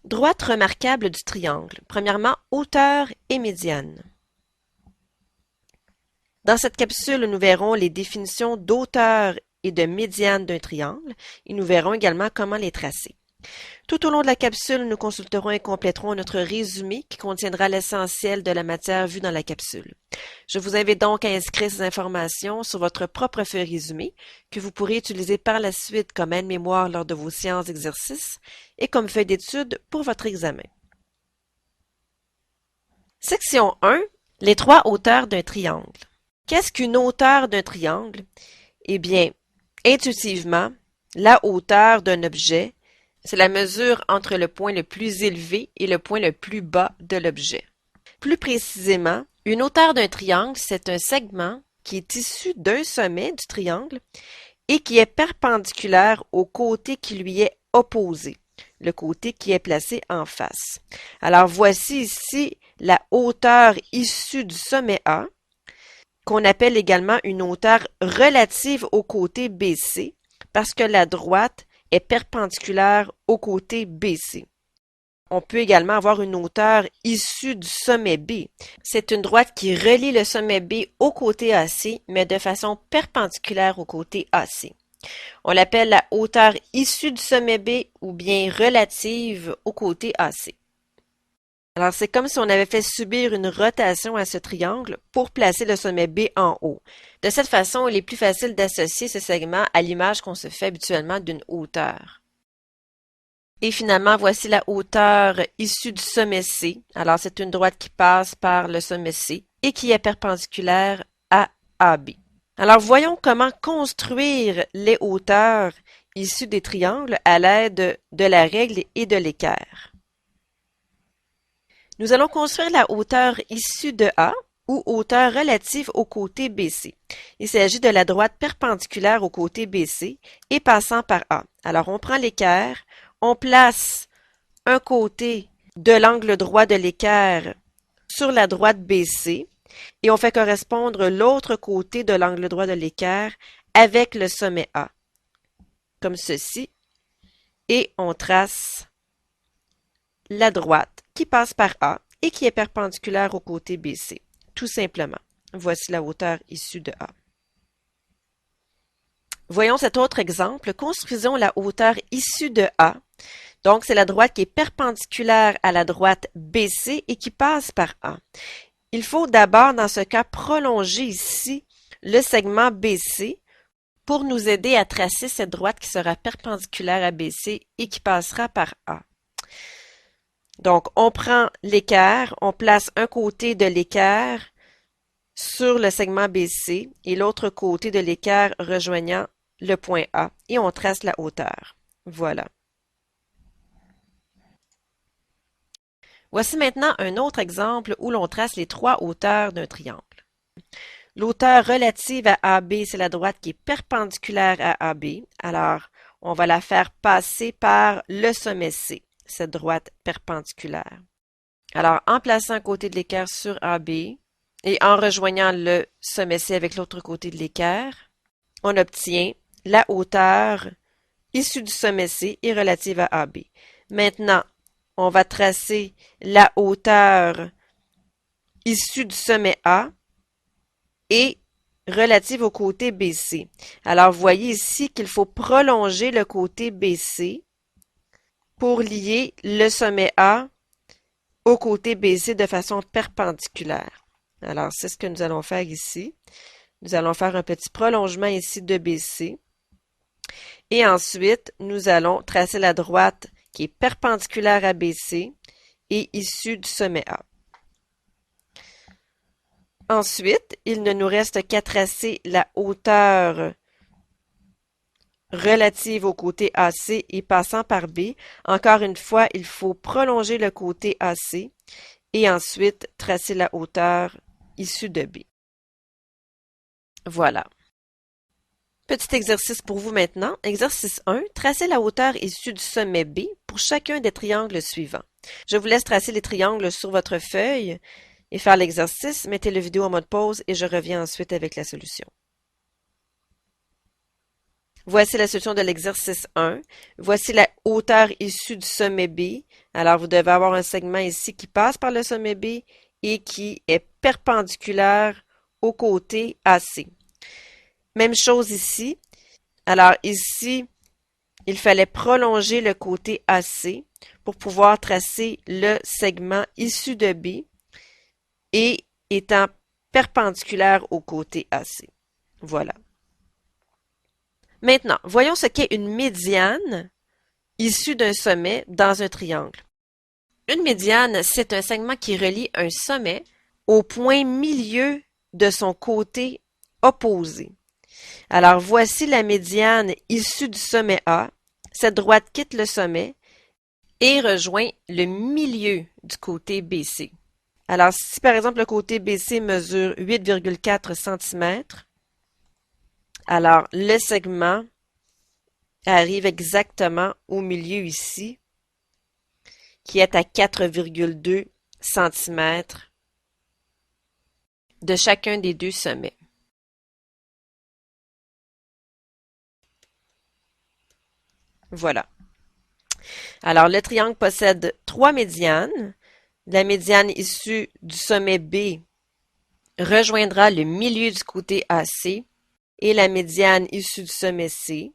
Droite remarquable du triangle. Premièrement, hauteur et médiane. Dans cette capsule, nous verrons les définitions d'auteur et de médiane d'un triangle et nous verrons également comment les tracer. Tout au long de la capsule, nous consulterons et compléterons notre résumé qui contiendra l'essentiel de la matière vue dans la capsule. Je vous invite donc à inscrire ces informations sur votre propre feuille résumé que vous pourrez utiliser par la suite comme aide-mémoire lors de vos séances d'exercice et comme feuille d'étude pour votre examen. Section 1. Les trois hauteurs d'un triangle. Qu'est-ce qu'une hauteur d'un triangle? Eh bien, intuitivement, la hauteur d'un objet, c'est la mesure entre le point le plus élevé et le point le plus bas de l'objet. Plus précisément, une hauteur d'un triangle, c'est un segment qui est issu d'un sommet du triangle et qui est perpendiculaire au côté qui lui est opposé, le côté qui est placé en face. Alors voici ici la hauteur issue du sommet A, qu'on appelle également une hauteur relative au côté BC, parce que la droite est perpendiculaire au côté BC. On peut également avoir une hauteur issue du sommet B. C'est une droite qui relie le sommet B au côté AC, mais de façon perpendiculaire au côté AC. On l'appelle la hauteur issue du sommet B ou bien relative au côté AC. Alors, c'est comme si on avait fait subir une rotation à ce triangle pour placer le sommet B en haut. De cette façon, il est plus facile d'associer ce segment à l'image qu'on se fait habituellement d'une hauteur. Et finalement, voici la hauteur issue du sommet C. Alors, c'est une droite qui passe par le sommet C et qui est perpendiculaire à AB. Alors, voyons comment construire les hauteurs issues des triangles à l'aide de la règle et de l'équerre. Nous allons construire la hauteur issue de A ou hauteur relative au côté BC. Il s'agit de la droite perpendiculaire au côté BC et passant par A. Alors, on prend l'équerre, on place un côté de l'angle droit de l'équerre sur la droite BC et on fait correspondre l'autre côté de l'angle droit de l'équerre avec le sommet A, comme ceci, et on trace la droite qui passe par A et qui est perpendiculaire au côté BC, tout simplement. Voici la hauteur issue de A. Voyons cet autre exemple. Construisons la hauteur issue de A. Donc, c'est la droite qui est perpendiculaire à la droite BC et qui passe par A. Il faut d'abord, dans ce cas, prolonger ici le segment BC pour nous aider à tracer cette droite qui sera perpendiculaire à BC et qui passera par A. Donc, on prend l'équerre, on place un côté de l'équerre sur le segment BC et l'autre côté de l'équerre rejoignant le point A et on trace la hauteur. Voilà. Voici maintenant un autre exemple où l'on trace les trois hauteurs d'un triangle. L'hauteur relative à AB, c'est la droite qui est perpendiculaire à AB. Alors, on va la faire passer par le sommet C, cette droite perpendiculaire. Alors, en plaçant un côté de l'équerre sur AB et en rejoignant le sommet C avec l'autre côté de l'équerre, on obtient la hauteur issue du sommet C et relative à AB. Maintenant, on va tracer la hauteur issue du sommet A et relative au côté BC. Alors, vous voyez ici qu'il faut prolonger le côté BC pour lier le sommet A au côté BC de façon perpendiculaire. Alors, c'est ce que nous allons faire ici. Nous allons faire un petit prolongement ici de BC. Et ensuite, nous allons tracer la droite qui est perpendiculaire à BC et issue du sommet A. Ensuite, il ne nous reste qu'à tracer la hauteur relative au côté AC et passant par B. Encore une fois, il faut prolonger le côté AC et ensuite tracer la hauteur issue de B. Voilà. Petit exercice pour vous maintenant. Exercice 1. Tracez la hauteur issue du sommet B pour chacun des triangles suivants. Je vous laisse tracer les triangles sur votre feuille et faire l'exercice. Mettez la vidéo en mode pause et je reviens ensuite avec la solution. Voici la solution de l'exercice 1. Voici la hauteur issue du sommet B. Alors, vous devez avoir un segment ici qui passe par le sommet B et qui est perpendiculaire au côté AC. Même chose ici. Alors, ici, il fallait prolonger le côté AC pour pouvoir tracer le segment issu de B et étant perpendiculaire au côté AC. Voilà. Maintenant, voyons ce qu'est une médiane issue d'un sommet dans un triangle. Une médiane, c'est un segment qui relie un sommet au point milieu de son côté opposé. Alors, voici la médiane issue du sommet A. Cette droite quitte le sommet et rejoint le milieu du côté BC. Alors, si par exemple le côté BC mesure 8,4 cm, alors le segment arrive exactement au milieu ici, qui est à 4,2 cm de chacun des deux sommets. Voilà. Alors, le triangle possède trois médianes. La médiane issue du sommet B rejoindra le milieu du côté AC et la médiane issue du sommet C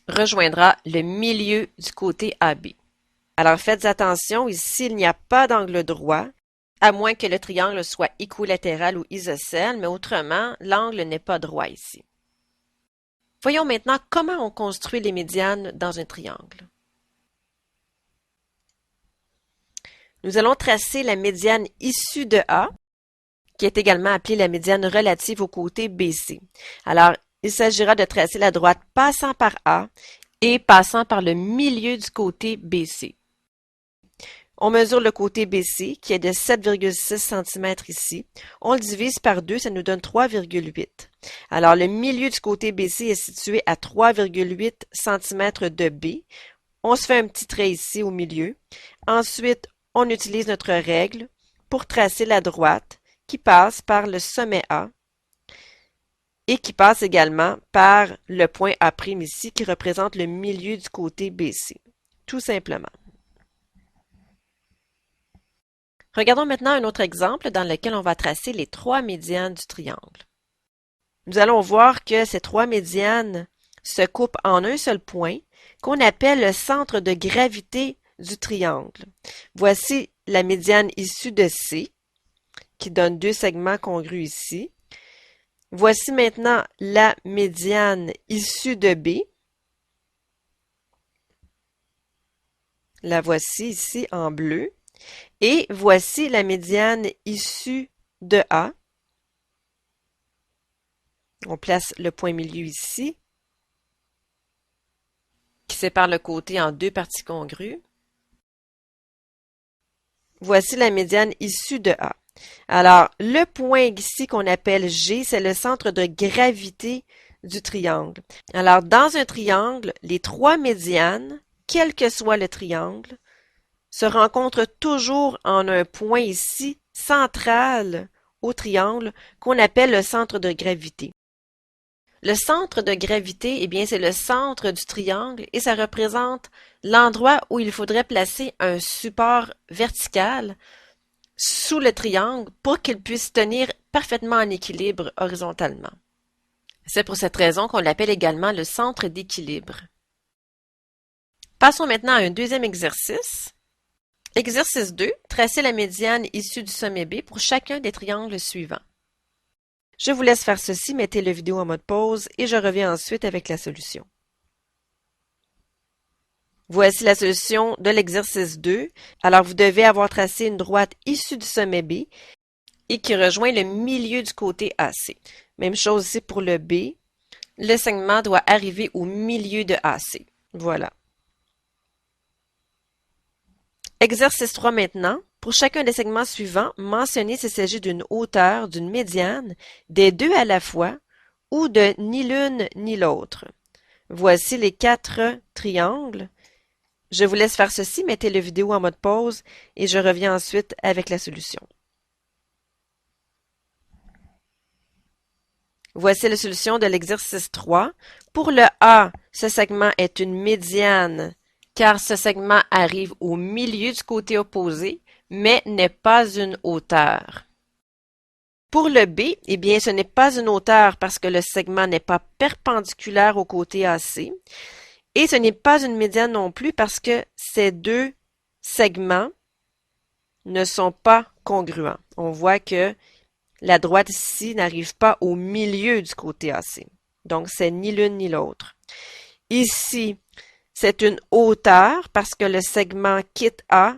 rejoindra le milieu du côté AB. Alors, faites attention, ici, il n'y a pas d'angle droit, à moins que le triangle soit équilatéral ou isocèle, mais autrement, l'angle n'est pas droit ici. Voyons maintenant comment on construit les médianes dans un triangle. Nous allons tracer la médiane issue de A, qui est également appelée la médiane relative au côté BC. Alors, il s'agira de tracer la droite passant par A et passant par le milieu du côté BC. On mesure le côté BC, qui est de 7,6 cm ici. On le divise par 2, ça nous donne 3,8. Alors, le milieu du côté BC est situé à 3,8 cm de B. On se fait un petit trait ici au milieu. Ensuite, on utilise notre règle pour tracer la droite qui passe par le sommet A et qui passe également par le point A' ici qui représente le milieu du côté BC. Tout simplement. Regardons maintenant un autre exemple dans lequel on va tracer les trois médianes du triangle. Nous allons voir que ces trois médianes se coupent en un seul point qu'on appelle le centre de gravité du triangle. Voici la médiane issue de C, qui donne deux segments congrus ici. Voici maintenant la médiane issue de B. La voici ici en bleu. Et voici la médiane issue de A. On place le point milieu ici, qui sépare le côté en deux parties congrues. Voici la médiane issue de A. Alors, le point ici qu'on appelle G, c'est le centre de gravité du triangle. Alors, dans un triangle, les trois médianes, quel que soit le triangle, se rencontrent toujours en un point ici, central au triangle, qu'on appelle le centre de gravité. Le centre de gravité, eh bien, c'est le centre du triangle et ça représente l'endroit où il faudrait placer un support vertical sous le triangle pour qu'il puisse tenir parfaitement en équilibre horizontalement. C'est pour cette raison qu'on l'appelle également le centre d'équilibre. Passons maintenant à un deuxième exercice. Exercice 2. Tracez la médiane issue du sommet B pour chacun des triangles suivants. Je vous laisse faire ceci, mettez la vidéo en mode pause et je reviens ensuite avec la solution. Voici la solution de l'exercice 2. Alors, vous devez avoir tracé une droite issue du sommet B et qui rejoint le milieu du côté AC. Même chose ici pour le B. Le segment doit arriver au milieu de AC. Voilà. Exercice 3 maintenant. Pour chacun des segments suivants, mentionnez s'il s'agit d'une hauteur, d'une médiane, des deux à la fois, ou de ni l'une ni l'autre. Voici les quatre triangles. Je vous laisse faire ceci, mettez la vidéo en mode pause et je reviens ensuite avec la solution. Voici la solution de l'exercice 3. Pour le A, ce segment est une médiane car ce segment arrive au milieu du côté opposé, mais n'est pas une hauteur. Pour le B, eh bien, ce n'est pas une hauteur parce que le segment n'est pas perpendiculaire au côté AC. Et ce n'est pas une médiane non plus parce que ces deux segments ne sont pas congruents. On voit que la droite ici n'arrive pas au milieu du côté AC. Donc, c'est ni l'une ni l'autre. Ici, c'est une hauteur parce que le segment quitte A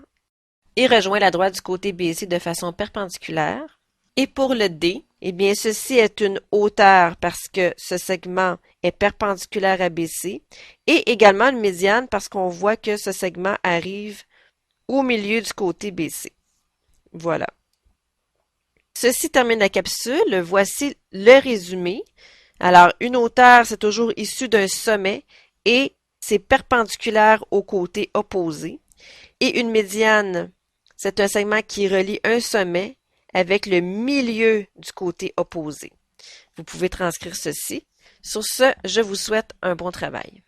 et rejoint la droite du côté BC de façon perpendiculaire. Et pour le D, eh bien, ceci est une hauteur parce que ce segment est perpendiculaire à BC et également une médiane parce qu'on voit que ce segment arrive au milieu du côté BC. Voilà. Ceci termine la capsule. Voici le résumé. Alors, une hauteur, c'est toujours issu d'un sommet et c'est perpendiculaire au côté opposé. Et une médiane, c'est un segment qui relie un sommet avec le milieu du côté opposé. Vous pouvez transcrire ceci. Sur ce, je vous souhaite un bon travail.